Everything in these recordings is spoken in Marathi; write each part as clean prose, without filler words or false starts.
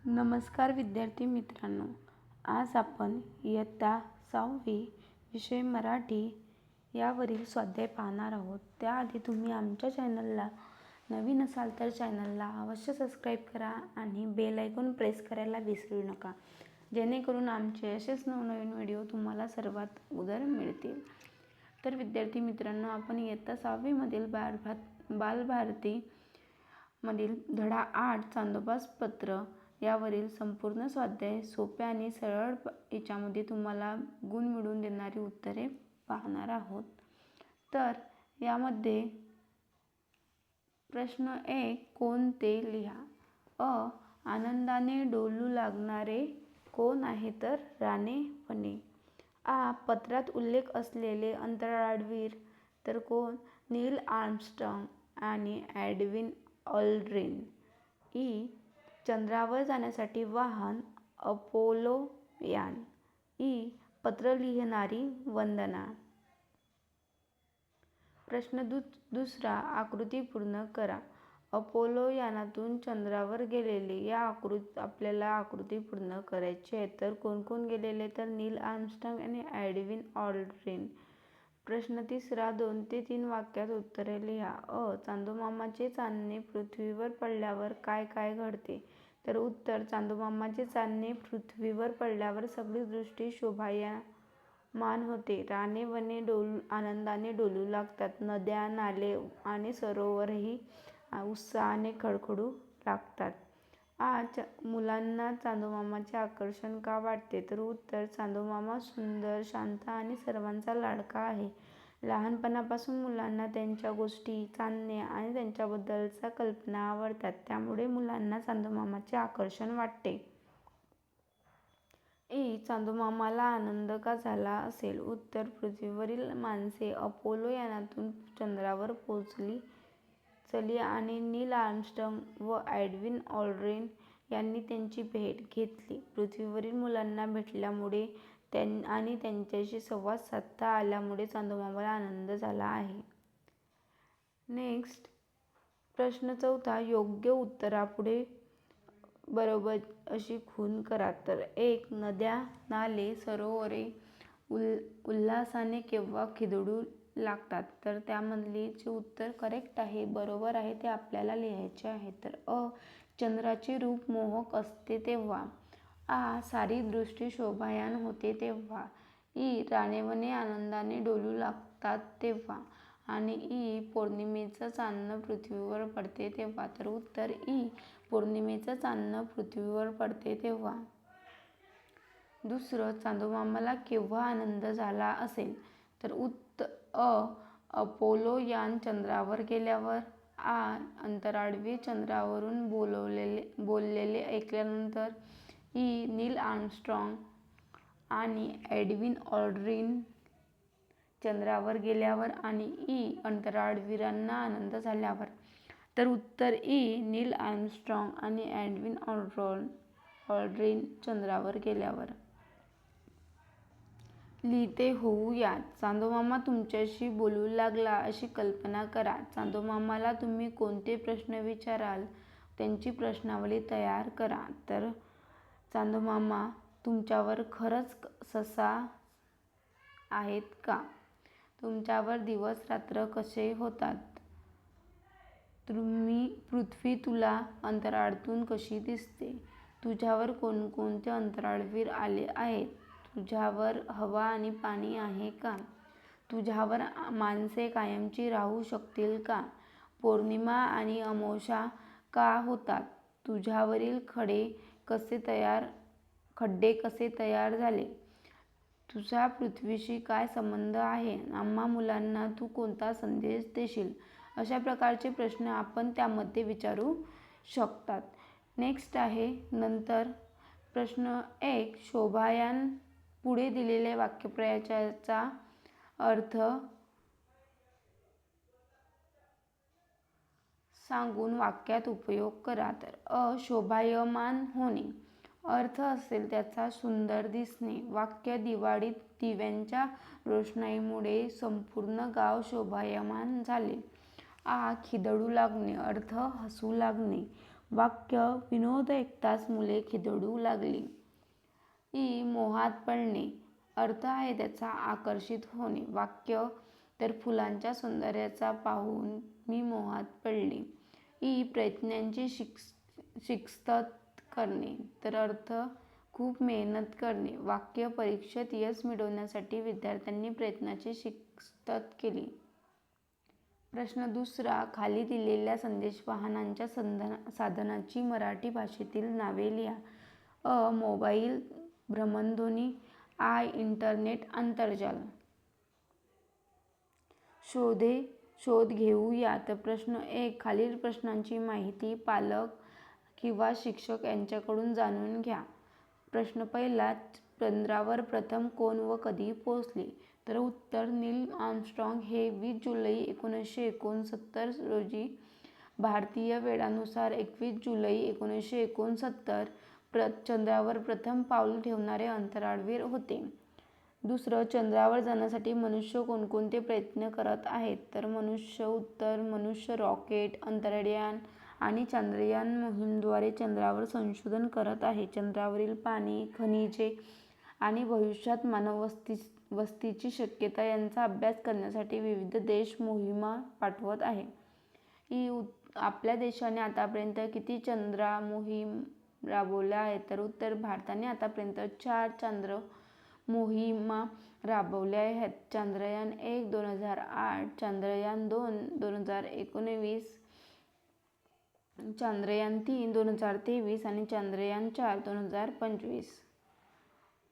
नमस्कार विद्यार्थी मित्रांनो, आज आपण इयत्ता 6वी विषय मराठी यावरील स्वाध्याय पाहणार आहोत. त्याआधी तुम्ही आमच्या चॅनलला नवीन असाल तर चॅनलला अवश्य सबस्क्राईब करा आणि बेल आयकॉन प्रेस करायला विसरू नका, जेणेकरून आमचे असेच नवनवीन व्हिडिओ तुम्हाला सर्वात अगोदर मिळतील. तर विद्यार्थी मित्रांनो, आपण इयत्ता 6वीमधील बालभारती मधील धडा 8 चांदोबास पत्र यावरील संपूर्ण स्वाध्याय सोप्या आणि सरळ याच्यामध्ये तुम्हाला गुण मिळवून देणारी उत्तरे पाहणार आहोत. तर यामध्ये प्रश्न 1, कोण ते लिहा. आनंदाने डोलू लागणारे कोण आहे? तर राणे वने. पत्रात उल्लेख असलेले अंतराळवीर तर कोण? नील आर्मस्ट्राँग आणि एडविन ऑल्ड्रिन. चंद्रावर जाण्यासाठी वाहन अपोलो यान. पत्र लिहिणारी वंदना. प्रश्न दुसरा, आकृती पूर्ण करा. अपोलो यानातून चंद्रावर गेलेले या आपल्याला आकृती पूर्ण करायची आहे. तर कोण कोण गेलेले? तर नील आर्मस्ट्राँग आणि एडविन ऑल्ड्रिन. प्रश्न तिसरा, 2 ते 3 वाक्यात उत्तरे लिहा. चांदोमामाचे चांदणे पृथ्वीवर पडल्यावर काय काय घडते? तर उत्तर, चांदोमामाचे चांदणे पृथ्वीवर पडल्यावर सगळी दृष्टी शोभायमान होते. राने वने आनंदाने डोलू लागतात. नद्या, नाले आणि सरोवरही उत्साहाने खळखळू लागतात. मुलांना चांदोमामाचे आकर्षण का वाटते? तर उत्तर, चांदोमामा सुंदर, शांत आणि सर्वांचा लाडका आहे. लहानपणापासून मुलांना त्यांच्या गोष्टी, चांदणे आणि त्यांच्याबद्दलच्या कल्पना आवडतात. त्यामुळे मुलांना चांदोमामाचे आकर्षण वाटते. चांदोमामाला आनंद का झाला असेल? उत्तर, पृथ्वीवरील माणसे अपोलो यानातून चंद्रावर पोहोचली आणि नील आर्मस्ट्राँग व एडविन ऑल्ड्रिन यांनी त्यांची भेट घेतली. पृथ्वीवरील मुलांना भेटल्यामुळे आणि त्यांच्याशी संवाद साधता आल्यामुळे चांदोमामाला आनंद झाला आहे. नेक्स्ट, प्रश्न चौथा, योग्य उत्तरापुढे बरोबर अशी खूण करा. तर 1, नद्या, नाले, सरोवरे उल्हासाने केव्हा खिदळू लागतात? तर त्यामधले जे उत्तर करेक्ट आहे, बरोबर आहे, ते आपल्याला लिहायचे आहे. तर चंद्राचे रूप मोहक असते तेव्हा. सारी दृष्टी शोभायमान होते तेव्हा. रानेवने आनंदाने डोलू लागतात तेव्हा. आणि पौर्णिमेचं चांदणं पृथ्वीवर पडते तेव्हा. तर उत्तर, पौर्णिमेचं चांदणं पृथ्वीवर पडते तेव्हा. दुसरं, चांदोमामाला केव्हा आनंद झाला असेल? तर अपोलो यान चंद्रावर गेल्यावर. अंतराळवीर चंद्रावरून बोललेले ऐकल्यानंतर. नील आर्मस्ट्राँग आणि एडविन ऑल्ड्रिन चंद्रावर गेल्यावर. आणि अंतराळवीरांना आनंद झाल्यावर. तर उत्तर, नील आर्मस्ट्राँग आणि एडविन ऑल्ड्रिन चंद्रावर गेल्यावर. लिहिते होऊ या. चांदोमामा तुमच्याशी बोलू लागला अशी कल्पना करा. चांदोमामाला तुम्ही कोणते प्रश्न विचाराल? त्यांची प्रश्नावली तयार करा. तर चांदोमामा तुमच्यावर खरंच ससा आहेत का? तुमच्यावर दिवस रात्र कसे होतात? पृथ्वी तुला अंतराळातून कशी दिसते? तुझ्यावर कोणकोणते अंतराळवीर आले आहेत? तुझ्यावर हवा आणि पाणी आहे का? तुझ्यावर माणसे कायमची राहू शकतील का? पौर्णिमा आणि अमावास्या का होतात? तुझ्यावरील खड्डे कसे तयार झाले? तुझा पृथ्वीशी काय संबंध आहे? आम्हा मुलांना तू कोणता संदेश देशील? अशा प्रकारचे प्रश्न आपण त्यामध्ये विचारू शकतात. नेक्स्ट आहे नंतर प्रश्न 1, शोभायमान. पुढे दिलेल्या वाक्प्रचाराचा अर्थ सांगून वाक्यात उपयोग करा. तर शोभायमान होणे अर्थ असेल त्याचा सुंदर दिसणे. वाक्य, दिवाळीत दिव्यांच्या रोषणाईमुळे संपूर्ण गाव शोभायमान झाले. खिदळू लागणे अर्थ हसू लागणे. वाक्य विनोद ऐकताच मुले खिदळू लागली. मोहात पडणे. अर्थ आहे त्याचा आकर्षित होणे. वाक्य तर फुलांच्या सौंदर्याचा पाहून मी मोहात पडले. प्रयत्नांची शिस्त करणे. तर अर्थ खूप मेहनत करणे. वाक्य परीक्षेत यश मिळवण्यासाठी विद्यार्थ्यांनी प्रयत्नांची शिस्त केली. प्रश्न दुसरा. खाली दिलेल्या संदेशवहनाच्या साधनांची मराठी भाषेतील नावे लिहा. मोबाईल, भ्रमणध्वनी, इंटरनेट, आंतरजाल. शोध घेऊया. तर प्रश्न 1. खालील प्रश्नांची माहिती पालक किंवा शिक्षक यांच्याकडून जाणून घ्या. प्रश्न पहिला. चंद्रावर प्रथम कोण व कधी पोहोचले? तर उत्तर नील आर्मस्ट्रॉंग हे 20 जुलै 1969 रोजी भारतीय वेळानुसार 21 जुलै 1969 चंद्रावर प्रथम पाऊल ठेवणारे अंतराळवीर होते. दुसरं. चंद्रावर जाण्यासाठी मनुष्य कोणकोणते प्रयत्न करत आहेत? तर उत्तर मनुष्य रॉकेट, अंतराळयान आणि चांद्रयान मोहिमेद्वारे चंद्रावर संशोधन करत आहे. चंद्रावरील पाणी, खनिजे आणि भविष्यात मानववस्तीची शक्यता यांचा अभ्यास करण्यासाठी विविध देश मोहिमा पाठवत आहे. आपल्या देशाने आतापर्यंत किती चंद्र मोहीम राबवल्या आहेत? तर उत्तर भारताने आतापर्यंत 4 चांद्र मोहिमा राबवल्या आहेत. चांद्रयान 1 2008, चांद्रयान 2 2019, चांद्रयान 3 2023 आणि चांद्रयान 4 2025.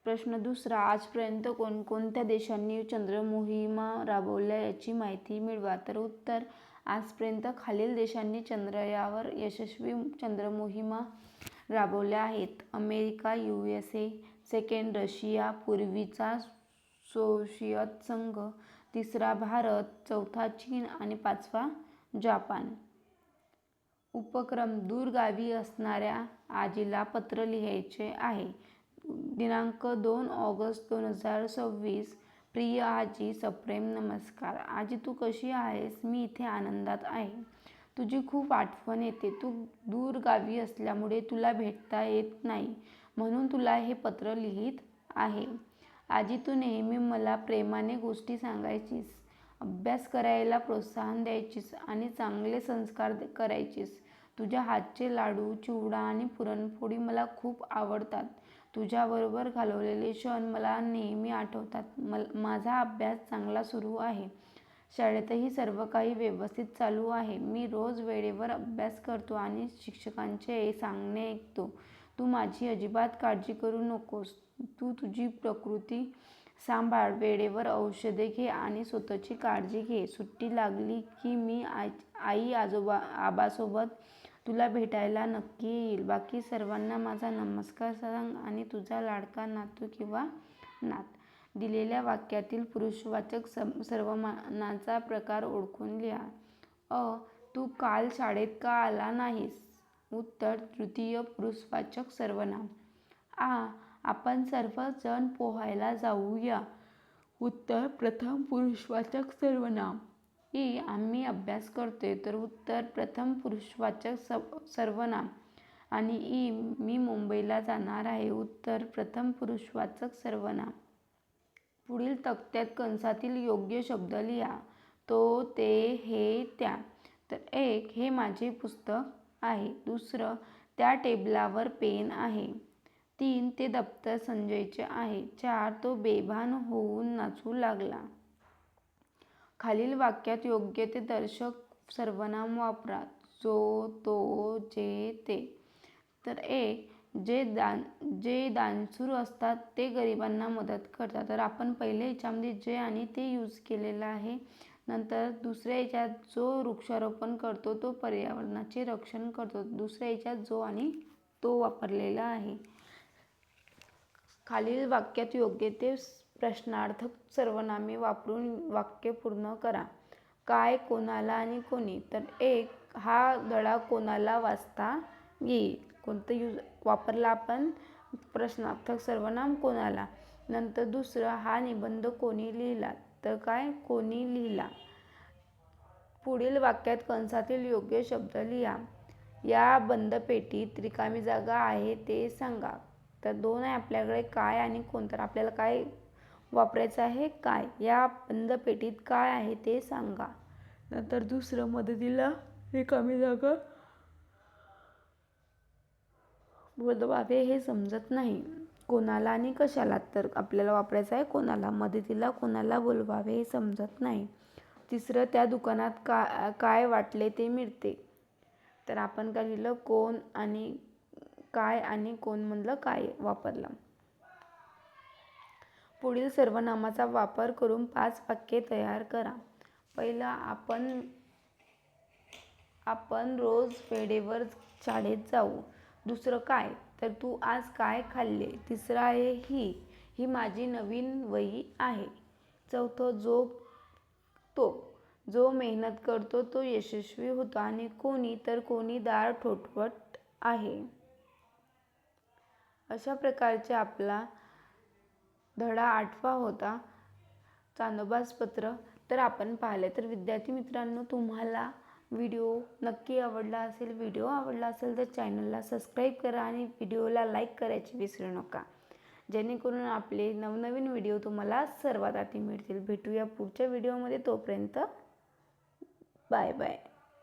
प्रश्न दुसरा. आजपर्यंत कोणकोणत्या देशांनी चंद्र मोहिमा राबवल्या याची माहिती मिळवा. तर उत्तर आजपर्यंत खालील देशांनी चंद्रावर यशस्वी चंद्रमोहिमा राबवल्या आहेत. अमेरिका, USA, सेकंड रशिया, पूर्वीचा सोव्हिएत संघ, तिसरा भारत, चौथा चीन आणि पाचवा जपान. उपक्रम. दूर गावी असणाऱ्या आजीला पत्र लिहायचे आहे. दिनांक 2 ऑगस्ट 2026. प्रिय आजी, सप्रेम नमस्कार. आजी, तू कशी आहेस? मी इथे आनंदात आहे. तुझी खूप आठवण येते. तू दूर गावी असल्यामुळे तुला भेटता येत नाही, म्हणून तुला हे पत्र लिहित आहे. आजी, तू नेहमी मला प्रेमाने गोष्टी सांगायचीस, अभ्यास करायला प्रोत्साहन द्यायचीस आणि चांगले संस्कार करायचीस. तुझ्या हातचे लाडू, चिवडा आणि पुरणपोळी मला खूप आवडतात. तुझ्याबरोबर घालवलेले क्षण मला नेहमी आठवतात. माझा अभ्यास चांगला सुरू आहे. शाळेतही सर्व काही व्यवस्थित चालू आहे. मी रोज वेळेवर अभ्यास करतो आणि शिक्षकांचे सांगणे ऐकतो. तू माझी अजिबात काळजी करू नकोस. तू तुझी प्रकृती सांभाळ, वेळेवर औषधे घे आणि स्वतःची काळजी घे. सुट्टी लागली की मी आई आबासोबत तुला भेटायला नक्की येईल. बाकी सर्वांना माझा नमस्कार सांग आणि तुझा लाडका नातू किंवा नात. दिलेल्या वाक्यातील पुरुषवाचक सर्वनामाचा प्रकार ओळखून लिहा. तू काल शाळेत का आला नाहीस? उत्तर तृतीय पुरुषवाचक सर्वनाम. आपण सर्वजण पोहायला जाऊया. उत्तर प्रथम पुरुषवाचक सर्वनाम. आम्ही अभ्यास करतोय. तर उत्तर प्रथम पुरुषवाचक सर्वनाम. आणि मी मुंबईला जाणार आहे. उत्तर प्रथम पुरुषवाचक सर्वनाम. पुढील तक्त्यात कंसातील योग्य शब्द लिहा. तो, ते, हे, त्या. तर 1. हे माझे पुस्तक आहे. दुसरं. त्या टेबलावर पेन आहे. 3. ते दप्तर संजयचे आहे. 4. तो बेभान होऊन नाचू लागला. खालील वाक्यात योग्य ते दर्शक सर्वनाम वापरा. जो, तो, जे, ते. तर 1. जे दानशूर असतात ते गरिबांना मदत करतात. तर आपण पहिले याच्यामध्ये जे आणि ते यूज केलेलं आहे. नंतर दुसऱ्या याच्यात जो वृक्षारोपण करतो तो पर्यावरणाचे रक्षण करतो. दुसऱ्या याच्यात जो आणि तो वापरलेला आहे. खालील वाक्यात योग्य ते प्रश्नार्थक सर्वनामे वापरून वाक्य पूर्ण करा. काय, कोणाला आणि कोणी. तर 1. हा धडा कोणाला वाचता येईल? कोणतं वापरला आपण? प्रश्नार्थक सर्वनाम कोणाला. नंतर दुसरं. हा निबंध कोणी लिहिला? तर काय, कोणी लिहिला. पुढील वाक्यात कंसातील योग्य शब्द लिहा. या बंद पेटीत रिकामी जागा आहे ते सांगा. तर 2 आहे आपल्याकडे, काय आणि कोण. तर आपल्याला काय वापरायचं आहे? काय. या बंद पेटीत काय आहे ते सांगा. नंतर दुसरं, मदतीला रिकामी जागा बोलवावे हे समजत नाही. कोणाला आणि कशाला. तर आपल्याला वापरायचं आहे कोणाला. मदतीला कोणाला बोलवावे हे समजत नाही. तिसरं, त्या दुकानात काय वाटले ते मिळते. तर आपण काय लिहिलं? कोण आणि काय आणि कोण म्हणलं काय वापरलं. पुढील सर्वनामाचा वापर करून 5 वाक्ये तयार करा. पहिलं, आपण रोज वेळेवर शाळेत जाऊ. दुसरं, काय. तर तू आज काय खाल्ले. तिसरं आहे ही माझी नवीन वही आहे. चौथं, जो मेहनत करतो तो यशस्वी होतो. आणि कोणी, तर कोणी दार ठोठवत आहे. अशा प्रकारचे आपला धडा 8वा होता, चांदोबाज पत्र. तर आपण पाहिले. तर विद्यार्थी मित्रांनो, तुम्हाला व्हिडिओ नक्की आवडला असेल. व्हिडिओ आवडला असेल तर चॅनलला सबस्क्राईब करा आणि व्हिडिओला लाईक करायची विसरू नका, जेणेकरून आपले नवनवीन व्हिडिओ तुम्हाला सर्वात आधी मिळतील. भेटूया पुढच्या व्हिडिओमध्ये. तोपर्यंत बाय बाय.